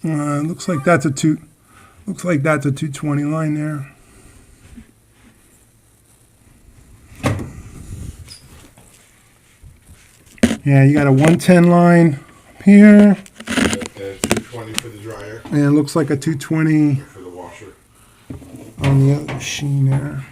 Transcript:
Looks like that's a 220 line there. Yeah, you got a 110 line up here, There's 220 for the dryer, and it looks like a 220 for the washer. on the other machine there.